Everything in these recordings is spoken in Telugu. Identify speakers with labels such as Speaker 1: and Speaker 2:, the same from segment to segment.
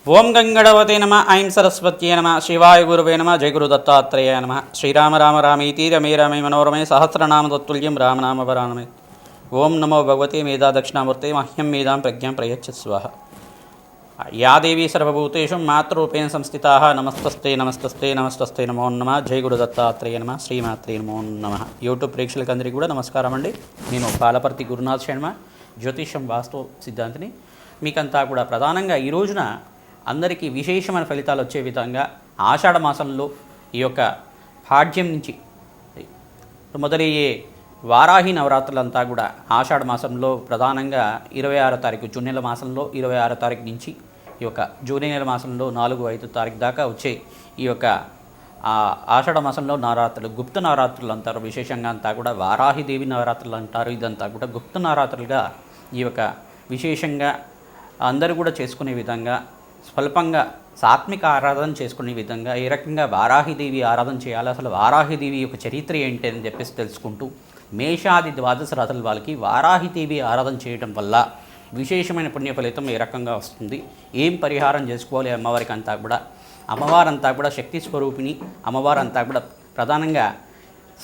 Speaker 1: ఓం గంగణవతే నమ ఐం సరస్వత్యే నమ శివాయ గురువే నమ జయ గురు దత్తాత్రేయ నమ శ్రీరామ రామ రామీతి రమే రమే మనోరమే సహస్రనామ తత్తుల్యం రామనామ వరానమే. ఓం నమో భగవతే మేధా దక్షిణామూర్తే మహ్యం మేధాం ప్రజ్ఞాం ప్రయచ్చ స్వాహ. యా దేవీ సర్వభూతేషు మాతృరూపేణ సంస్థితా నమస్తస్తే నమస్తస్తే నమస్తస్తే నమో నమ. జయ గురు దత్తాత్రేయ నమ శ్రీమాత్రే నమో నమ. యూట్యూబ్ ప్రేక్షకులందరికీ కూడా నమస్కారం అండి. నేను పాలపర్తి గురునాథ్ శర్మ, జ్యోతిష్యం వాస్తు సిద్ధాంతిని. మీకంతా కూడా ప్రధానంగా ఈ రోజున అందరికీ విశేషమైన ఫలితాలు వచ్చే విధంగా ఆషాఢ మాసంలో ఈ యొక్క పాడ్యం నుంచి మొదలయ్యే వారాహి నవరాత్రులంతా కూడా ఆషాఢ మాసంలో ప్రధానంగా 26వ తారీఖు జూన్ నెల మాసంలో 26వ తారీఖు నుంచి ఈ యొక్క జూన్ నెల మాసంలో 4-5 తారీఖు దాకా వచ్చే ఈ యొక్క ఆషాఢ మాసంలో నవరాత్రులు గుప్త నవరాత్రులు అంటారు. విశేషంగా అంతా కూడా వారాహిదేవి నవరాత్రులు అంటారు. ఇదంతా కూడా గుప్త నవరాత్రులుగా ఈ యొక్క విశేషంగా అందరూ కూడా చేసుకునే విధంగా స్వల్పంగా సాత్విక ఆరాధన చేసుకునే విధంగా ఏ రకంగా వారాహిదేవి ఆరాధన చేయాలి, అసలు వారాహిదేవి యొక్క చరిత్ర ఏంటి అని చెప్పేసి తెలుసుకుంటూ మేషాది ద్వాదశ రాశుల వాళ్ళకి వారాహిదేవి ఆరాధన చేయడం వల్ల విశేషమైన పుణ్య ఫలితం ఏ రకంగా వస్తుంది, ఏం పరిహారం చేసుకోవాలి అమ్మవారికి అంతా కూడా. అమ్మవారంతా కూడా శక్తి స్వరూపిణి. అమ్మవారంతా కూడా ప్రధానంగా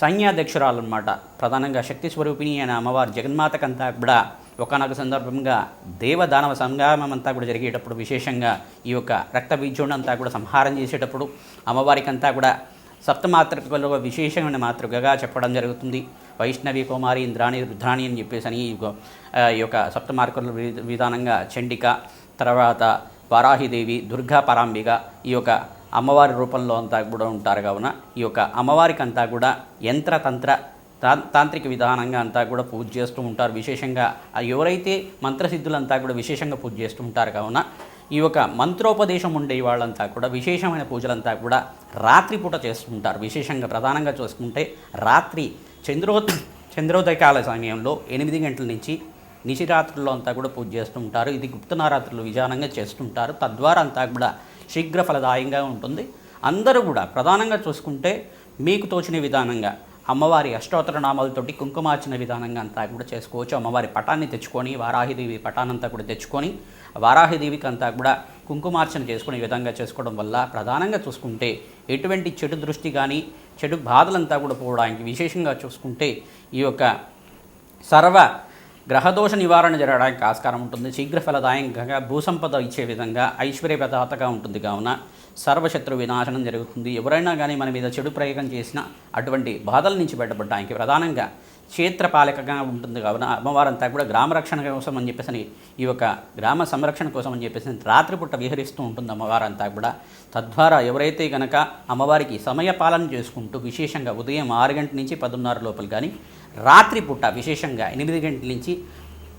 Speaker 1: సైన్యాధ్యక్షురాలు అనమాట. ప్రధానంగా శక్తి స్వరూపిణి అయిన అమ్మవారు జగన్మాతకంతా కూడా ఒకనొక సందర్భంగా దేవదానవ సంగ్రామం అంతా కూడా జరిగేటప్పుడు విశేషంగా ఈ యొక్క రక్త బీజుడిని అంతా కూడా సంహారం చేసేటప్పుడు అమ్మవారికి అంతా కూడా సప్తమాతృకలో విశేషమైన మాతృకగా చెప్పడం జరుగుతుంది. వైష్ణవి, కుమారి, ఇంద్రాణి, రుద్రాణి అని చెప్పేసి అని ఈ యొక్క సప్తమాతృకల విధానంగా చండిక, తర్వాత వారాహిదేవి, దుర్గా పరాంబిక ఈ యొక్క అమ్మవారి రూపంలో అంతా కూడా ఉంటారు. కావున ఈ యొక్క అమ్మవారికి అంతా కూడా యంత్రతంత్ర తాంత్రిక విధానంగా అంతా కూడా పూజ చేస్తూ ఉంటారు. విశేషంగా ఎవరైతే మంత్రసిద్ధులంతా కూడా విశేషంగా పూజ చేస్తూ ఉంటారు. కావున ఈ యొక్క మంత్రోపదేశం ఉండే వాళ్ళంతా కూడా విశేషమైన పూజలంతా కూడా రాత్రిపూట చేస్తుంటారు. విశేషంగా ప్రధానంగా చూసుకుంటే రాత్రి చంద్రోదయకాల సమయంలో 8 గంటల నుంచి నిశిరాత్రుల్లో అంతా కూడా పూజ చేస్తూ ఉంటారు. ఇది గుప్త నవరాత్రులు విధానంగా చేస్తుంటారు. తద్వారా అంతా కూడా శీఘ్ర ఫలదాయంగా ఉంటుంది. అందరూ కూడా ప్రధానంగా చూసుకుంటే మీకు తోచిన విధానంగా అమ్మవారి అష్టోత్తర నామాలతోటి కుంకుమార్చన విధానంగా అంతా కూడా చేసుకోవచ్చు. అమ్మవారి పటాన్ని తెచ్చుకొని వారాహిదేవి పటానంతా కూడా తెచ్చుకొని వారాహిదేవికి అంతా కూడా కుంకుమార్చన చేసుకునే విధంగా చేసుకోవడం వల్ల ప్రధానంగా చూసుకుంటే ఎటువంటి చెడు దృష్టి కానీ చెడు బాధలంతా కూడా పోవడానికి విశేషంగా చూసుకుంటే ఈ యొక్క సర్వ గ్రహదోష నివారణ జరగడానికి ఆస్కారం ఉంటుంది. శీఘ్ర ఫలదాయంగా భూసంపద ఇచ్చే విధంగా ఐశ్వర్యప్రదాతగా ఉంటుంది. కావున సర్వశత్రు వినాశనం జరుగుతుంది. ఎవరైనా కానీ మన మీద చెడు ప్రయోగం చేసినా అటువంటి బాధల నుంచి బయటపడడానికి ప్రధానంగా క్షేత్రపాలకగా ఉంటుంది. కావున అమ్మవారంతా కూడా గ్రామ రక్షణ కోసం అని చెప్పేసి ఈ యొక్క గ్రామ సంరక్షణ కోసం అని చెప్పేసి రాత్రిపూట విహరిస్తూ ఉంటుంది అమ్మవారంతా కూడా. తద్వారా ఎవరైతే కనుక అమ్మవారికి సమయ పాలన చేసుకుంటూ విశేషంగా ఉదయం 6 గంటల నుంచి 10:30 లోపల కానీ రాత్రిపూట విశేషంగా 8 గంటల నుంచి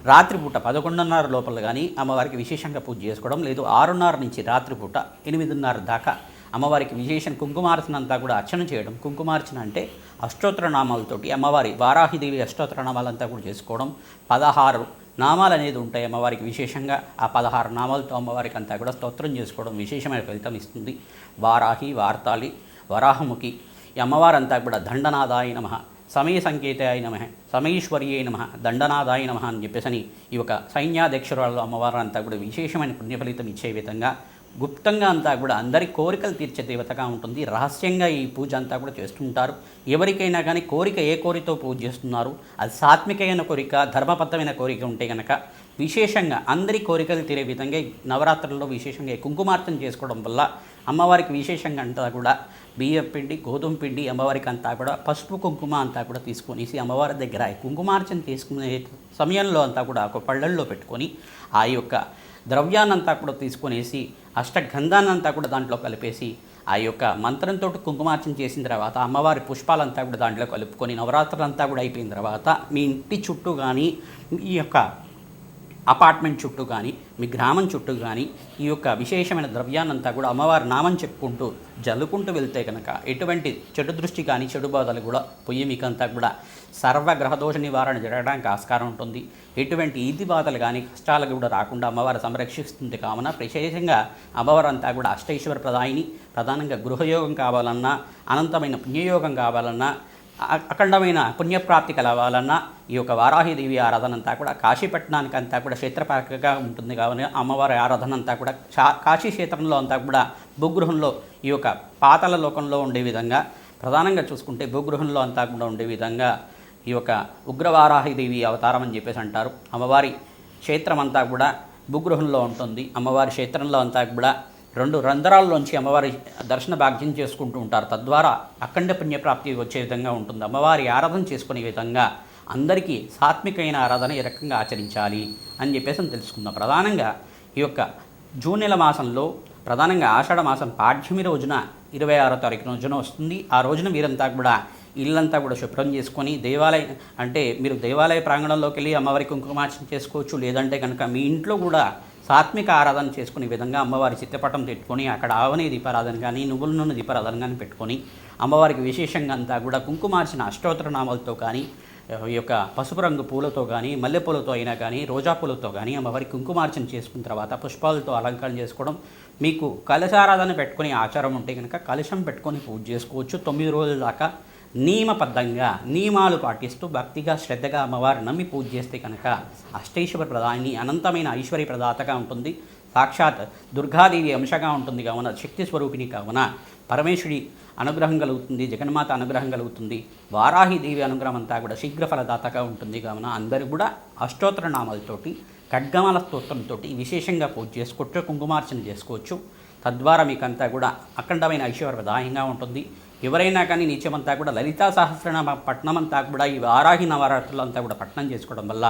Speaker 1: రాత్రిపూట 11:30 లోపల కానీ అమ్మవారికి విశేషంగా పూజ చేసుకోవడం, లేదు 6:30 నుంచి రాత్రిపూట 8:30 దాకా అమ్మవారికి విశేషం కుంకుమార్చన అంతా కూడా అర్చన చేయడం. కుంకుమార్చన అంటే అష్టోత్తర నామాలతోటి అమ్మవారి వారాహిదేవి అష్టోత్తర నామాలంతా కూడా చేసుకోవడం. 16 నామాలు అనేది ఉంటాయి అమ్మవారికి. విశేషంగా ఆ 16 నామాలతో అమ్మవారికి అంతా కూడా స్తోత్రం చేసుకోవడం విశేషమైన ఫలితం ఇస్తుంది. వారాహి, వార్తాళి, వరాహముఖి ఈ అమ్మవారంతా కూడా దండనాదాయ నమః, సమయ సంకేతాయ నమః, సమయేశ్వర్యే నమః, దండనాదాయ నమః అని చెప్పేసి ఈ యొక్క సైన్యాధ్యక్షురాలు అమ్మవారు అంతా కూడా విశేషమైన పుణ్యఫలితం ఇచ్చే విధంగా గుప్తంగా అంతా కూడా అందరి కోరికలు తీర్చే దేవతగా ఉంటుంది. రహస్యంగా ఈ పూజ అంతా కూడా చేస్తుంటారు. ఎవరికైనా కానీ కోరిక ఏ కోరికతో పూజ చేస్తున్నారు, అది సాత్వికమైన కోరిక, ధర్మబద్ధమైన కోరిక ఉంటే కనుక విశేషంగా అందరి కోరికలు తీరే విధంగా నవరాత్రుల్లో విశేషంగా కుంకుమార్చన చేసుకోవడం వల్ల అమ్మవారికి విశేషంగా అంతా కూడా బియ్యం పిండి, గోధుమ పిండి అమ్మవారికి అంతా కూడా పసుపు కుంకుమ అంతా కూడా తీసుకొనేసి అమ్మవారి దగ్గర కుంకుమార్చన తీసుకునే సమయంలో అంతా కూడా ఒక పళ్ళల్లో పెట్టుకొని ఆ యొక్క ద్రవ్యాన్నంతా కూడా తీసుకొనేసి అష్టగంధాన్నంతా కూడా దాంట్లో కలిపేసి ఆ యొక్క మంత్రంతో కుంకుమార్చన చేసిన తర్వాత అమ్మవారి పుష్పాలంతా కూడా దాంట్లో కలుపుకొని నవరాత్రులంతా కూడా అయిపోయిన తర్వాత మీ ఇంటి చుట్టూ కానీ ఈ యొక్క అపార్ట్మెంట్ చుట్టూ కానీ మీ గ్రామం చుట్టూ కానీ ఈ యొక్క విశేషమైన ద్రవ్యాన్నంతా కూడా అమ్మవారి నామం చెప్పుకుంటూ జల్లుకుంటూ వెళ్తే కనుక ఎటువంటి చెడు దృష్టి కానీ చెడు బాధలు కూడా పొయ్యి మీకంతా కూడా సర్వగ్రహదోష నివారణ జరగడానికి ఆస్కారం ఉంటుంది. ఎటువంటి ఈది బాధలు కానీ కష్టాలు కూడా రాకుండా అమ్మవారు సంరక్షిస్తుంది. కావున విశేషంగా అమ్మవారు అంతా కూడా అష్టైశ్వర ప్రదాయిని. ప్రధానంగా గృహయోగం కావాలన్నా, అనంతమైన పుణ్యయోగం కావాలన్నా, అఖండమైన పుణ్యప్రాప్తి కలవాలన్నా ఈ యొక్క వారాహిదేవి ఆరాధన అంతా కూడా కాశీపట్నానికి అంతా కూడా క్షేత్రపాలకగా ఉంటుంది కావున అమ్మవారి ఆరాధన అంతా కూడా కాశీ క్షేత్రంలో అంతా కూడా భూగృహంలో ఈ యొక్క పాతాళ లోకంలో ఉండే విధంగా ప్రధానంగా చూసుకుంటే భూగృహంలో అంతా కూడా ఉండే విధంగా ఈ యొక్క ఉగ్రవారాహిదేవి అవతారం అని చెప్పేసి అంటారు. అమ్మవారి క్షేత్రం అంతా కూడా భూగృహంలో ఉంటుంది. అమ్మవారి క్షేత్రంలో అంతా కూడా 2 రంధ్రాల్లోంచి అమ్మవారి దర్శన భాగ్యం చేసుకుంటూ ఉంటారు. తద్వారా అఖండ పుణ్యప్రాప్తి వచ్చే విధంగా ఉంటుంది. అమ్మవారి ఆరాధన చేసుకునే విధంగా అందరికీ సాత్వికమైన ఆరాధన ఏ రకంగా ఆచరించాలి అని చెప్పేసి తెలుసుకుందాం. ప్రధానంగా ఈ యొక్క జూన్ నెల మాసంలో ప్రధానంగా ఆషాఢ మాసం పాడ్యమి రోజున 26వ తారీఖు రోజున వస్తుంది. ఆ రోజున మీరంతా కూడా ఇల్లంతా కూడా శుభ్రం చేసుకొని దేవాలయం అంటే మీరు దేవాలయ ప్రాంగణంలోకి వెళ్ళి అమ్మవారి కుంకుమార్చన చేసుకోవచ్చు. లేదంటే కనుక మీ ఇంట్లో కూడా సాత్విక ఆరాధన చేసుకునే విధంగా అమ్మవారి చిత్రపటం పెట్టుకొని అక్కడ ఆవనే దీపారాధన కానీ నువ్వుల నూనె దీపారాధన కానీ పెట్టుకొని అమ్మవారికి విశేషంగా అంతా కూడా కుంకుమార్చిన అష్టోత్తర నామాలతో కానీ ఈ యొక్క పసుపు రంగు పూలతో కానీ మల్లెపూలతో అయినా కానీ రోజా పూలతో కానీ అమ్మవారికి కుంకుమార్చన చేసుకున్న తర్వాత పుష్పాలతో అలంకరణ చేసుకోవడం. మీకు కలశారాధన పెట్టుకునే ఆచారం ఉంటే కనుక కలశం పెట్టుకొని పూజ చేసుకోవచ్చు. 9 రోజుల దాకా నియమబద్ధంగా నియమాలు పాటిస్తూ భక్తిగా శ్రద్ధగా అమ్మవారు నమ్మి పూజ చేస్తే కనుక అష్టైశ్వర ప్రదాని అనంతమైన ఐశ్వర్య ప్రదాతగా ఉంటుంది. సాక్షాత్ దుర్గాదేవి అంశగా ఉంటుంది కావున శక్తి స్వరూపిణి కావున పరమేశ్వరి అనుగ్రహం కలుగుతుంది, జగన్మాత అనుగ్రహం కలుగుతుంది. వారాహిదేవి అనుగ్రహం అంతా కూడా శీఘ్ర ఫలదాతగా ఉంటుంది కావున అందరూ కూడా అష్టోత్తర నామాలతోటి ఖడ్గమాల స్తోత్రంతో విశేషంగా పూజ చేసుకోవచ్చు, కుంకుమార్చన చేసుకోవచ్చు. తద్వారా మీకంతా కూడా అఖండమైన ఐశ్వర్యప్రదాయంగా ఉంటుంది. ఎవరైనా కానీ నిత్యమంతా కూడా లలితా సహస్రనామ పట్నం అంతా కూడా ఈ వారాహి నవరాత్రులు అంతా కూడా పట్నం చేసుకోవడం వల్ల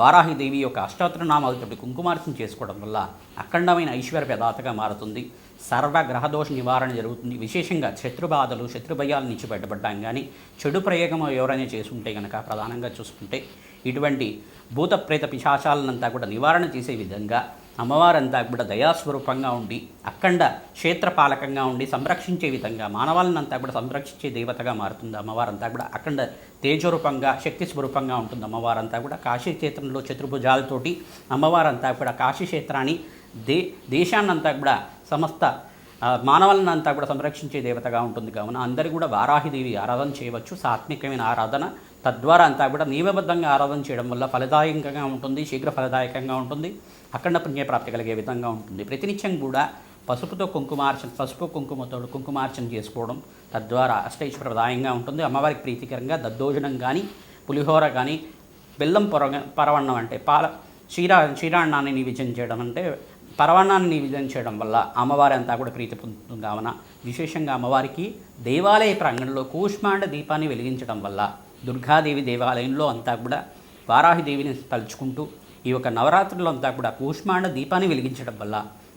Speaker 1: వారాహిదేవి యొక్క అష్టోత్తర నామాలతోటి కుంకుమార్చన చేసుకోవడం వల్ల అఖండమైన ఐశ్వర్య ప్రదాతగా మారుతుంది. సర్వ గ్రహదోష నివారణ జరుగుతుంది. విశేషంగా శత్రుబాధలు శత్రుభయాల నుంచి బయటపడ్డాం కానీ చెడు ప్రయోగం ఎవరైనా చేసుకుంటే కనుక ప్రధానంగా చూసుకుంటే ఇటువంటి భూత ప్రేత పిశాచాలనంతా కూడా నివారణ చేసే విధంగా అమ్మవారంతా కూడా దయాస్వరూపంగా ఉండి అఖండ క్షేత్రపాలకంగా ఉండి సంరక్షించే విధంగా మానవాళ్ళనంతా కూడా సంరక్షించే దేవతగా మారుతుంది. అమ్మవారంతా కూడా అఖండ తేజరూపంగా శక్తి స్వరూపంగా ఉంటుంది. అమ్మవారంతా కూడా కాశీ క్షేత్రంలో చతుర్భుజాలతోటి అమ్మవారంతా కూడా కాశీ క్షేత్రాన్ని దేశాన్నంతా కూడా సమస్త మానవాళ్ళనంతా కూడా సంరక్షించే దేవతగా ఉంటుంది కావున అందరూ కూడా వారాహిదేవి ఆరాధన చేయవచ్చు. సాత్వికమైన ఆరాధన తద్వారా అంతా కూడా నియమబద్ధంగా ఆరాధన చేయడం వల్ల ఫలదాయకంగా ఉంటుంది, శీఘ్ర ఫలదాయకంగా ఉంటుంది, అఖండ పుణ్యప్రాప్తి కలిగే విధంగా ఉంటుంది. ప్రతినిత్యం కూడా పసుపు కుంకుమతో కుంకుమార్చన చేసుకోవడం తద్వారా అష్టైశ్వర్యప్రదాయంగా ఉంటుంది. అమ్మవారికి ప్రీతికరంగా దద్దోజనం కానీ పులిహోర కానీ బెల్లం పరవన్నం అంటే క్షీరాన్నాన్ని నివేదన చేయడం అంటే పరవన్నాన్ని నివేదన చేయడం వల్ల అమ్మవారి అంతా కూడా ప్రీతి పొందుతుంది కావున విశేషంగా అమ్మవారికి దేవాలయ ప్రాంగణంలో కూష్మాండ దీపాన్ని వెలిగించడం వల్ల దుర్గాదేవి దేవాలయంలో అంతా కూడా వారాహిదేవిని తలుచుకుంటూ ఈ యొక్క నవరాత్రుల్లో అంతా కూడా కూష్మాండ దీపాన్ని వెలిగించడం వల్ల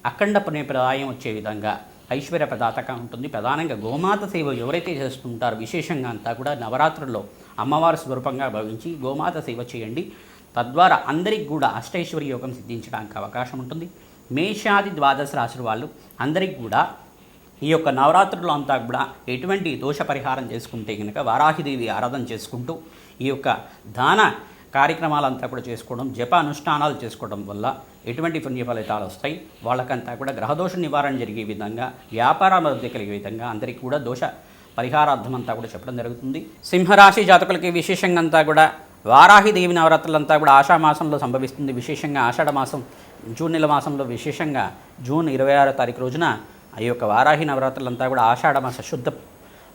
Speaker 1: అఖండ పుణ్యప్రదాయం వచ్చే విధంగా ఐశ్వర్య ప్రదాతగా ఉంటుంది. ప్రధానంగా గోమాత సేవ ఎవరైతే చేస్తుంటారో విశేషంగా అంతా కూడా నవరాత్రుల్లో అమ్మవారి స్వరూపంగా భావించి గోమాత సేవ చేయండి. తద్వారా అందరికి కూడా అష్టైశ్వర్య యోగం సిద్ధించడానికి అవకాశం ఉంటుంది. మేషాది ద్వాదశ రాశుల వాళ్ళు అందరికి కూడా ఈ యొక్క నవరాత్రులు అంతా కూడా ఎటువంటి దోష పరిహారం చేసుకుంటే కనుక వారాహిదేవి ఆరాధన చేసుకుంటూ ఈ యొక్క దాన కార్యక్రమాలంతా కూడా చేసుకోవడం జప అనుష్ఠానాలు చేసుకోవడం వల్ల ఎటువంటి పుణ్య ఫలితాలు వస్తాయి. వాళ్ళకంతా కూడా గ్రహదోష నివారణ జరిగే విధంగా వ్యాపార అభివృద్ధి కలిగే విధంగా అందరికీ కూడా దోష పరిహారార్థం అంతా కూడా చెప్పడం జరుగుతుంది. సింహరాశి జాతకులకి విశేషంగా అంతా కూడా వారాహిదేవి నవరాత్రులంతా కూడా ఆషాఢమాసంలో సంభవిస్తుంది. విశేషంగా ఆషాఢ మాసం జూన్ నెల మాసంలో విశేషంగా జూన్ 26వ తారీఖు రోజున ఈ యొక్క వారాహి నవరాత్రులంతా కూడా ఆషాఢమాస శుద్ధ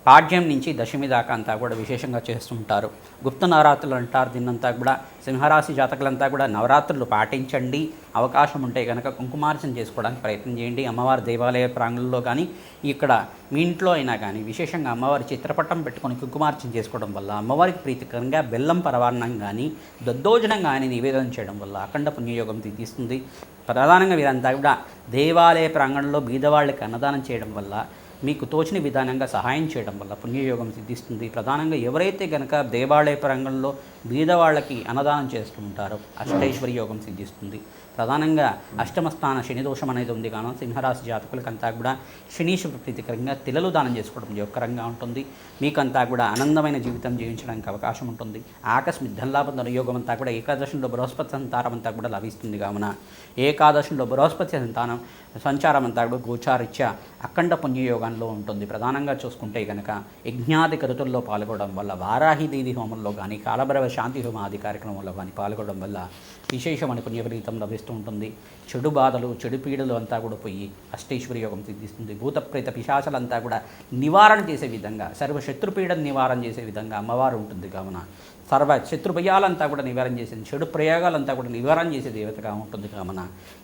Speaker 1: పాడ్యం నుంచి దశమి దాకా అంతా కూడా విశేషంగా చేస్తుంటారు. గుప్త నవరాత్రులు అంటారు. దీన్నంతా కూడా సింహరాశి జాతకులంతా కూడా నవరాత్రులు పాటించండి. అవకాశం ఉంటే కనుక కుంకుమార్చన చేసుకోవడానికి ప్రయత్నం చేయండి. అమ్మవారి దేవాలయ ప్రాంగణంలో కానీ ఇక్కడ మీ ఇంట్లో అయినా కానీ విశేషంగా అమ్మవారి చిత్రపటం పెట్టుకొని కుంకుమార్చన చేసుకోవడం వల్ల అమ్మవారికి ప్రీతికరంగా బెల్లం పరవాన్నం కానీ దద్దోజనం కానీ నివేదన చేయడం వల్ల అఖండ పుణ్యయోగం తీస్తుంది. ప్రధానంగా వీరంతా కూడా దేవాలయ ప్రాంగణంలో బీదవాళ్ళకి అన్నదానం చేయడం వల్ల మీకు తోచిన విధానంగా సహాయం చేయడం వల్ల పుణ్యయోగం సిద్ధిస్తుంది. ప్రధానంగా ఎవరైతే కనుక దేవాలయ ప్రాంగణంలో బీదవాళ్ళకి అన్నదానం చేస్తుంటారో అష్టైశ్వర్య యోగం సిద్ధిస్తుంది. ప్రధానంగా అష్టమ స్థాన శని దోషం అనేది ఉంది కాను సింహరాశి జాతకులకంతా కూడా శనీశ్వరుడు ప్రీతికరంగా తిలలు దానం చేసుకోవడం యోగకరంగా ఉంటుంది. మీకంతా కూడా ఆనందమైన జీవితం జీవించడానికి అవకాశం ఉంటుంది. ఆకస్మిక ధనలాభ యోగం అంతా కూడా ఏకాదశంలో బృహస్పతి సంతానం అంతా కూడా లభిస్తుంది కావున ఏకాదశంలో బృహస్పతి సంతానం సంచారం అంతా కూడా గోచారిత్యా అఖండ పుణ్యయోగంలో ఉంటుంది. ప్రధానంగా చూసుకుంటే కనుక యజ్ఞాది కృతుల్లో పాల్గొనడం వల్ల వారాహిదేవి హోమంలో కానీ కాలభైరవ శాంతి హోమ ఆది కార్యక్రమంలో కానీ పాల్గొనడం వల్ల విశేషమైన పుణ్యఫలితం లభిస్తూ ఉంటుంది. చెడు బాధలు చెడు పీడలు అంతా కూడా పోయి అష్టైశ్వర్య యోగం సిద్ధిస్తుంది. భూతప్రేత పిశాచాలంతా కూడా నివారణ చేసే విధంగా సర్వ శత్రుపీడను నివారణ చేసే విధంగా అమ్మవారు ఉంటుంది కావున సర్వ శత్రుభయాలంతా కూడా నివారణ చేసేది చెడు ప్రయోగాలంతా కూడా నివారణ చేసే దేవతగా ఉంటుంది కావున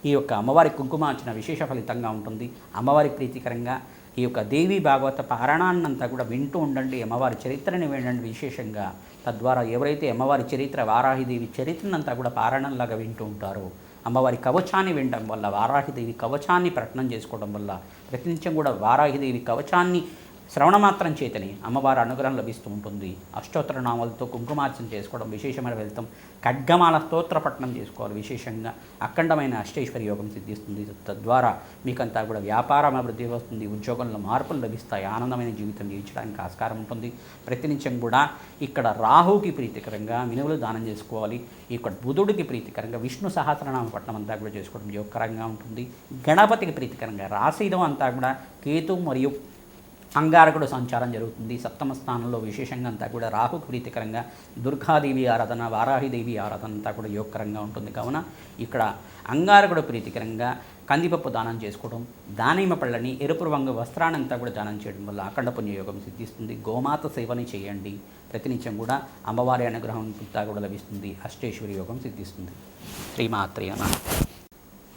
Speaker 1: ఈ యొక్క అమ్మవారి కుంకుమార్చన విశేష ఫలితంగా ఉంటుంది. అమ్మవారి ప్రీతికరంగా ఈ యొక్క దేవి భాగవత పారాయణాన్నంతా కూడా వింటూ ఉండండి. అమ్మవారి చరిత్రని వినండి విశేషంగా. తద్వారా ఎవరైతే అమ్మవారి చరిత్ర వారాహిదేవి చరిత్రనంతా కూడా పారాయణంలాగా వింటూ ఉంటారో అమ్మవారి కవచాన్ని వినడం వల్ల వారాహిదేవి కవచాన్ని ప్రకటన చేసుకోవడం వల్ల ప్రతినిత్యం కూడా వారాహిదేవి కవచాన్ని శ్రవణమాత్రం చేతని అమ్మవారి అనుగ్రహం లభిస్తూ ఉంటుంది. అష్టోత్తర నామాలతో కుంకుమార్చన చేసుకోవడం విశేషమైన ఫలితం. ఖడ్గమాల స్తోత్ర పఠనం చేసుకోవాలి విశేషంగా. అఖండమైన అష్టైశ్వర్య యోగం సిద్ధిస్తుంది. తద్వారా మీకంతా కూడా వ్యాపారం అభివృద్ధి వస్తుంది. ఉద్యోగంలో మార్పులు లభిస్తాయి. ఆనందమైన జీవితం జీవించడానికి ఆస్కారం ఉంటుంది. ప్రతినిత్యం కూడా ఇక్కడ రాహుకి ప్రీతికరంగా మినువులు దానం చేసుకోవాలి. ఇక్కడ బుధుడికి ప్రీతికరంగా విష్ణు సహస్రనామ పఠనం అంతా కూడా చేసుకోవడం యోగకరంగా ఉంటుంది. గణపతికి ప్రీతికరంగా రాశిలో అంతా కూడా కేతు మరియు అంగారకుడు సంచారం జరుగుతుంది. సప్తమ స్థానంలో విశేషంగా అంతా కూడా రాహుకు ప్రీతికరంగా దుర్గాదేవి ఆరాధన వారాహిదేవి ఆరాధన అంతా కూడా యోగకరంగా ఉంటుంది. కావున ఇక్కడ అంగారకుడు ప్రీతికరంగా కందిపప్పు దానం చేసుకోవడం, దానిమ్మ పళ్ళని ఎరుపు రంగు వస్త్రాన్నంతా కూడా దానం చేయడం వల్ల అఖండ పుణ్యయోగం సిద్ధిస్తుంది. గోమాత సేవని చేయండి. ప్రతినిత్యం కూడా అమ్మవారి అనుగ్రహం అంతా కూడా లభిస్తుంది. అష్టైశ్వర్య యోగం సిద్ధిస్తుంది. శ్రీమాత్రే నమః.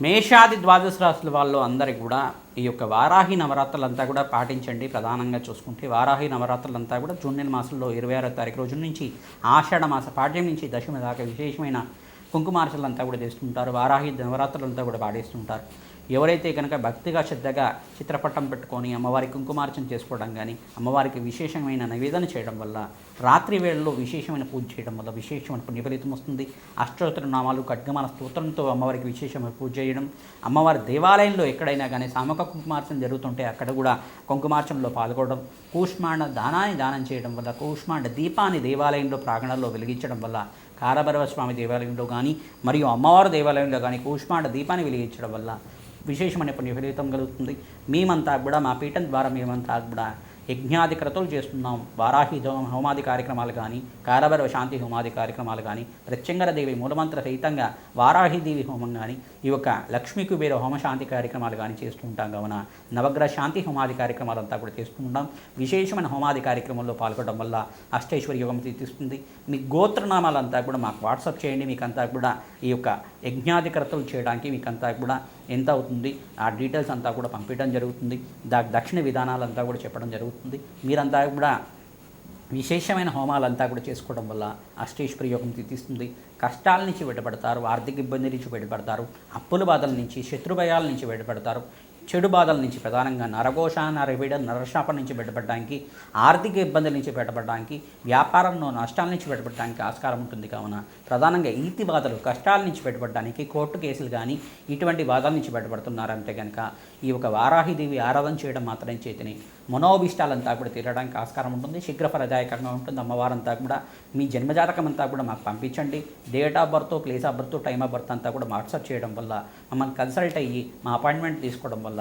Speaker 1: మేషాది ద్వాదశ రాశుల వాళ్ళు అందరికీ కూడా ఈ యొక్క వారాహి నవరాత్రులంతా కూడా పాటించండి. ప్రధానంగా చూసుకుంటే వారాహి నవరాత్రులంతా కూడా జూన్ నెల మాసంలో 26వ తారీఖు రోజు నుంచి ఆషాఢ మాస పాడ్యం నుంచి దశమి దాకా విశేషమైన కుంకుమార్చలంతా కూడా చేస్తుంటారు. వారాహి నవరాత్రులంతా కూడా పాటిస్తుంటారు. ఎవరైతే కనుక భక్తిగా శ్రద్ధగా చిత్రపటం పెట్టుకొని అమ్మవారి కుంకుమార్చన చేసుకోవడం కానీ అమ్మవారికి విశేషమైన నివేదన చేయడం వల్ల రాత్రి వేళల్లో విశేషమైన పూజ చేయడం వల్ల విశేషమైన పుణ్యఫలితం వస్తుంది. అష్టోత్తర నామాలు ఖడ్గమాల స్తోత్రంతో అమ్మవారికి విశేషమైన పూజ చేయడం, అమ్మవారి దేవాలయంలో ఎక్కడైనా కానీ సామూహిక కుంకుమార్చన జరుగుతుంటే అక్కడ కూడా కుంకుమార్చనలో పాల్గొనడం, కూష్మాండ దానాన్ని దానం చేయడం వల్ల కూష్మాండ దీపాన్ని దేవాలయంలో ప్రాంగణంలో వెలిగించడం వల్ల కాలభైరవ స్వామి దేవాలయంలో కానీ మరియు అమ్మవారి దేవాలయంలో కానీ కూష్మాండ దీపాన్ని వెలిగించడం వల్ల విశేషమైన పుణ్యఫలితం కలుగుతుంది. మేమంతా కూడా మా పీఠం ద్వారా మేమంతా కూడా యజ్ఞాది క్రతువులు చేస్తున్నాం. వారాహి హోమాది కార్యక్రమాలు కానీ కాలభైరవ శాంతి హోమాది కార్యక్రమాలు కానీ ప్రత్యంగరదేవి మూలమంత్ర సహితంగా వారాహిదేవి హోమం కానీ ఈ యొక్క లక్ష్మీ కుబేర హోమశాంతి కార్యక్రమాలు కానీ చేస్తూ ఉంటాం. కావున నవగ్రహ శాంతి హోమాది కార్యక్రమాలంతా కూడా చేస్తూ ఉంటాం. విశేషమైన హోమాది కార్యక్రమంలో పాల్గొనడం వల్ల అష్టైశ్వర్య యోగం తీస్తుంది. మీ గోత్రనామాలంతా కూడా మాకు వాట్సాప్ చేయండి. మీకంతా కూడా ఈ యొక్క యజ్ఞాది క్రతువులు చేయడానికి మీకంతా కూడా ఎంత అవుతుంది ఆ డీటెయిల్స్ అంతా కూడా పంపించడం జరుగుతుంది. దక్షిణ విధానాలంతా కూడా చెప్పడం జరుగుతుంది. మీరంతా కూడా విశేషమైన హోమాలంతా కూడా చేసుకోవడం వల్ల అష్టైశ్వర్య యోగం తీస్తుంది. కష్టాల నుంచి బయటపడతారు. ఆర్థిక ఇబ్బంది నుంచి బయటపడతారు. అప్పుల బాధల నుంచి శత్రుభయాల నుంచి బయటపడతారు. చెడు బాధల నుంచి ప్రధానంగా నరఘోష నరవిడ నరశాపం నుంచి బయటపడడానికి, ఆర్థిక ఇబ్బందుల నుంచి బయటపడడానికి, వ్యాపారంలో నష్టాల నుంచి బయటపడడానికి ఆస్కారం ఉంటుంది. కావున ప్రధానంగా ఈతి బాధలు కష్టాల నుంచి బయటపడడానికి కోర్టు కేసులు కానీ ఇటువంటి బాధల నుంచి బయటపడుతున్నారంటే కనుక ఈ ఒక వారాహిదేవి ఆరాధన చేయడం మాత్రం చేతిని మనోభిష్టాలంతా కూడా తీరడానికి ఆస్కారం ఉంటుంది. శీఘ్ర ఫలదాయకంగా ఉంటుంది. అమ్మవారంతా కూడా మీ జన్మజాతకం అంతా కూడా మాకు పంపించండి. Date of birth, place of birth, time of birth అంతా కూడా వాట్సాప్ చేయడం వల్ల మమ్మల్ని కన్సల్ట్ అయ్యి మా అపాయింట్మెంట్ తీసుకోవడం వల్ల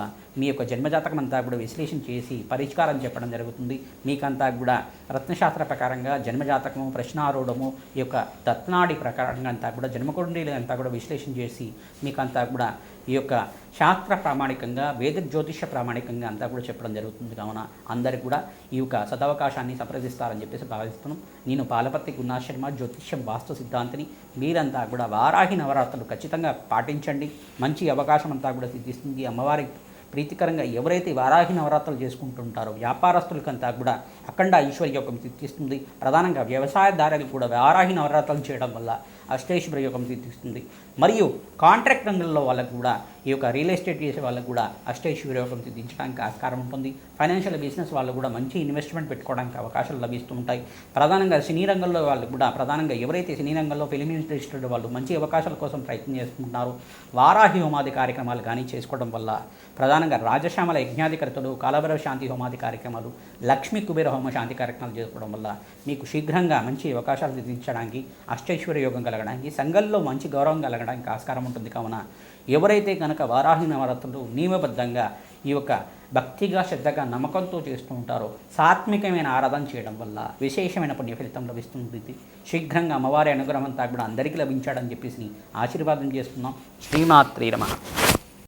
Speaker 1: మీ యొక్క జన్మజాతకం అంతా కూడా విశ్లేషణ చేసి పరిష్కారం చెప్పడం జరుగుతుంది. మీకంతా కూడా రత్నశాస్త్ర ప్రకారంగా జన్మజాతకము, ప్రశ్నారూఢము, ఈ యొక్క తత్నాడి ప్రకారంగా అంతా కూడా జన్మకుండీలు అంతా కూడా విశ్లేషణ చేసి మీకంతా కూడా ఈ యొక్క శాస్త్ర ప్రామాణికంగా వేద జ్యోతిష ప్రామాణికంగా అంతా కూడా చెప్పడం జరుగుతుంది. కావున అందరికీ కూడా ఈ యొక్క సదవకాశాన్ని సంప్రదిస్తారని చెప్పేసి భావిస్తున్నాం. నేను పాలపర్తి గురునాథ్ శర్మ, జ్యోతిష్యం వాస్తు సిద్ధాంతిని. మీరంతా కూడా వారాహి నవరాత్రులు ఖచ్చితంగా పాటించండి. మంచి అవకాశం అంతా కూడా సిద్ధిస్తుంది. అమ్మవారి ప్రీతికరంగా ఎవరైతే వారాహి నవరాత్రులు చేసుకుంటుంటారో వ్యాపారస్తులకంతా కూడా అఖండ ఐశ్వర్య యోగం సిద్ధిస్తుంది. ప్రధానంగా వ్యవసాయదారులు కూడా వారాహి నవరాత్రులు చేయడం వల్ల అష్టైశ్వర్య యోగం సిద్ధిస్తుంది. మరియు కాంట్రాక్ట్ రంగంలో వాళ్ళకు కూడా, ఈ యొక్క రియల్ ఎస్టేట్ చేసే వాళ్ళకు కూడా అష్టైశ్వర్య యోగం సిద్ధించడానికి ఆస్కారం ఉంటుంది. ఫైనాన్షియల్ బిజినెస్ వాళ్ళు కూడా మంచి ఇన్వెస్ట్మెంట్ పెట్టుకోవడానికి అవకాశాలు లభిస్తూ ఉంటాయి. ప్రధానంగా సినీ రంగంలో వాళ్ళు కూడా, ప్రధానంగా ఎవరైతే సినీ రంగంలో ఫిలిం ఇండస్ట్రీ వాళ్ళు మంచి అవకాశాల కోసం ప్రయత్నం చేసుకుంటున్నారో వారాహి హోమాది కార్యక్రమాలు కానీ చేసుకోవడం వల్ల, ప్రధానంగా రాజశ్యామల యజ్ఞాధికర్తలు, కాలభైరవ శాంతి హోమాది కార్యక్రమాలు, లక్ష్మీ కుబేర హోమ శాంతి కార్యక్రమాలు చేసుకోవడం వల్ల మీకు శీఘ్రంగా మంచి అవకాశాలు సిద్ధించడానికి, అష్టైశ్వర్య యోగం కలగడానికి, సంఘంలో మంచి గౌరవం కలగడానికి ఆస్కారం ఉంటుంది. కావున ఎవరైతే కనుక వారాహి నవరాత్రులు నియమబద్ధంగా ఈ యొక్క భక్తిగా, శ్రద్ధగా, నమ్మకంతో చేస్తూ ఉంటారో, సాత్వికమైన ఆరాధన చేయడం వల్ల విశేషమైన పుణ్య ఫలితం లభిస్తుంది. శీఘ్రంగా అమ్మవారి అనుగ్రహం అంతా కూడా అందరికీ లభించాడని చెప్పేసి ఆశీర్వాదం చేస్తున్నాం. శ్రీమాత్రే నమః.